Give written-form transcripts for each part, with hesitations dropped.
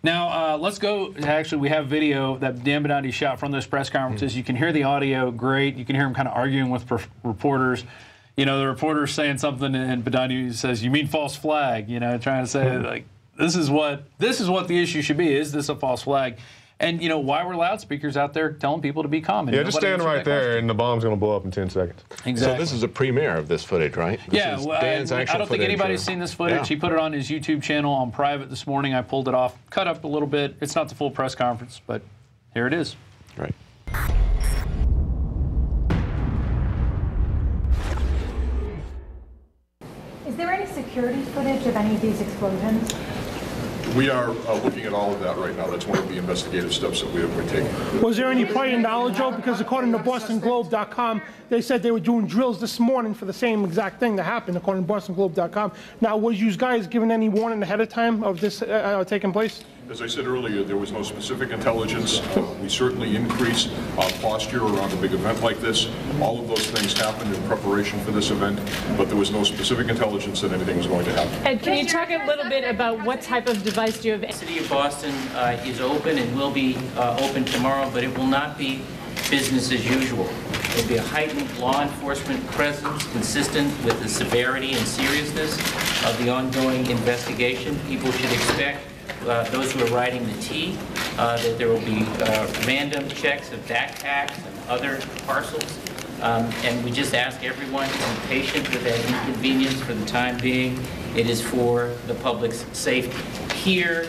Now, let's go. Actually, we have video that Dan Bidondi shot from those press conferences. You can hear the audio great. You can hear him kind of arguing with reporters. You know, the reporter's saying something, and Bidondi says, "You mean false flag?" You know, trying to say, like, this is what the issue should be. Is this a false flag? And, you know, why were loudspeakers out there telling people to be calm? Yeah, just stand right there, and the bomb's going to blow up in 10 seconds. Exactly. So this is a premiere of this footage, right? Yeah, well, I don't think anybody's seen this footage. Yeah. He put it on his YouTube channel on private this morning. I pulled it off, cut up a little bit. It's not the full press conference, but here it is. Right. Is there any security footage of any of these explosions? We are looking at all of that right now. That's one of the investigative steps that we're taking. Was there any prior knowledge, Joe? Because according to BostonGlobe.com, they said they were doing drills this morning for the same exact thing that happened, according to BostonGlobe.com. Now, was you guys given any warning ahead of time of this taking place? As I said earlier, there was no specific intelligence. We certainly increase our posture around a big event like this. All of those things happened in preparation for this event, but there was no specific intelligence that anything was going to happen. Ed, can you talk a little bit about what type of device do you have? The City of Boston is open and will be open tomorrow, but it will not be business as usual. There will be a heightened law enforcement presence consistent with the severity and seriousness of the ongoing investigation. People should expect those who are riding the T, that there will be random checks of backpacks and other parcels. And we just ask everyone to be patient with that inconvenience for the time being. It is for the public's safety. Here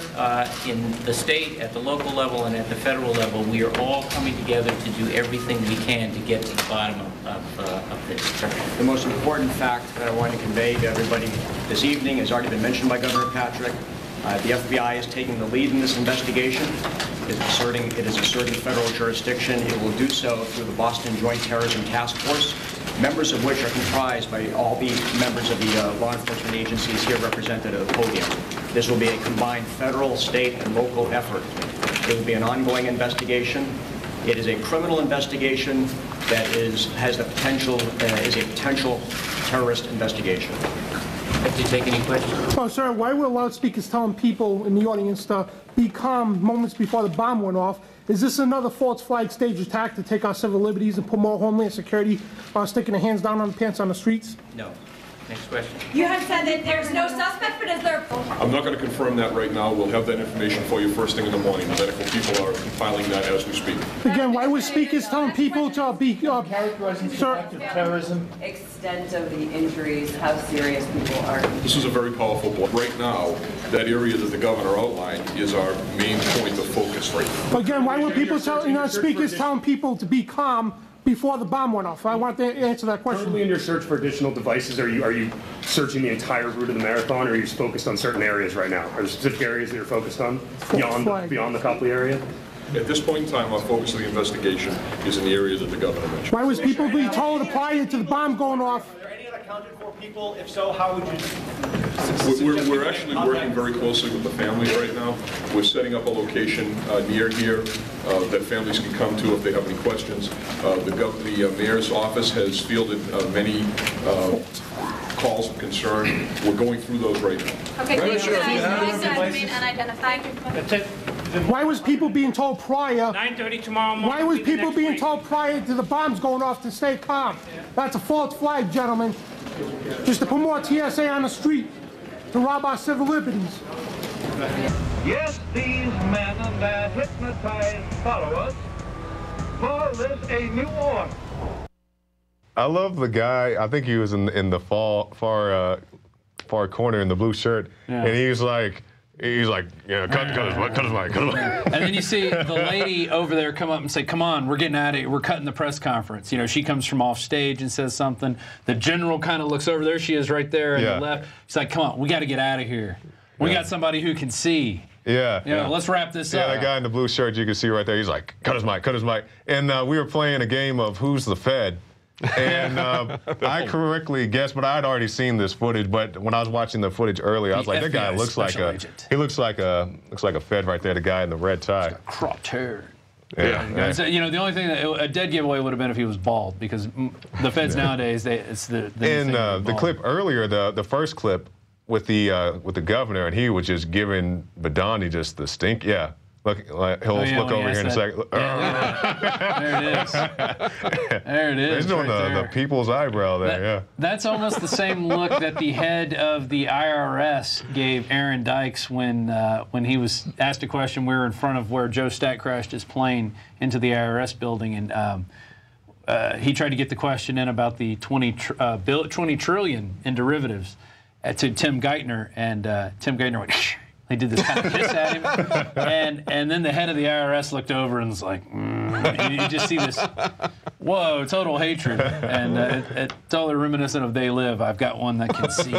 in the state, at the local level, and at the federal level, we are all coming together to do everything we can to get to the bottom of this. The most important fact that I want to convey to everybody this evening has already been mentioned by Governor Patrick. The FBI is taking the lead in this investigation. It is asserting federal jurisdiction. It will do so through the Boston Joint Terrorism Task Force, members of which are comprised by all the members of the law enforcement agencies here represented at the podium. This will be a combined federal, state, and local effort. It will be an ongoing investigation. It is a criminal investigation that has the potential, is a potential terrorist investigation. Do you take any questions? Oh, sir, why were loudspeakers telling people in the audience to be calm moments before the bomb went off? Is this another false flag stage attack to take our civil liberties and put more Homeland Security sticking their hands down on the pants on the streets? No. Next question. You have said that there's no suspect, but is there? I'm not going to confirm that right now. We'll have that information for you first thing in the morning. Medical people are compiling that as we speak. Again, why were speakers telling people to be characterizing terrorism? Extent of the injuries, how serious people are. This is a very powerful blow. Right now, that area that the governor outlined is our main point of focus right now. Again, why were people telling speakers telling people to be calm before the bomb went off? I want to answer that question. Currently, in your search for additional devices, are you searching the entire route of the marathon, or are you focused on certain areas right now? Are there specific areas that you're focused on beyond the Copley area? At this point in time, our focus of the investigation is in the area that the governor mentioned. Why was people being told prior to the bomb going off? Are there any unaccounted for people? If so, how would you? We're actually working very closely with the families right now. We're setting up a location near here that families can come to if they have any questions. The mayor's office has fielded many calls of concern. We're going through those right now. Okay, please remain unidentified. That's it. Why was people being told prior? 9:30 tomorrow morning. Why was people being told prior to the bombs going off to stay calm? That's a false flag, gentlemen. Just to put more TSA on the street to rob our civil liberties. Yes, these men and their hypnotized followers call this a new order. I love the guy. I think he was in the far corner in the blue shirt, and he's like, yeah, cut his mic. And then you see the lady over there come up and say, come on, we're getting out of here. We're cutting the press conference. You know, she comes from off stage and says something. The general kind of looks over there. She is right there on the left. She's like, come on, we got to get out of here. We got somebody who can see. Yeah. You know, let's wrap this up. Yeah, that guy in the blue shirt you can see right there, he's like, cut his mic. And we were playing a game of Who's the Fed? And I correctly guessed, but I had already seen this footage. But when I was watching the footage earlier, I was like, that guy looks like a Fed right there. The guy in the red tie. Cropped hair. Yeah. You know, the only thing a dead giveaway would have been if he was bald, because the Feds nowadays, it's the in the clip earlier, the first clip, with the governor, and he was just giving Bidondi just the stink. Yeah. Look, he'll look over here in a second. There it is. There it is. He's doing the people's eyebrow there, yeah. That's almost the same look that the head of the IRS gave Aaron Dykes when he was asked a question. We were in front of where Joe Stack crashed his plane into the IRS building, and he tried to get the question in about the 20 trillion in derivatives to Tim Geithner, and Tim Geithner went, they did this kind of kiss at him, and then the head of the IRS looked over and was like, and you just see this, whoa, total hatred, and it's totally reminiscent of They Live. I've got one that can see.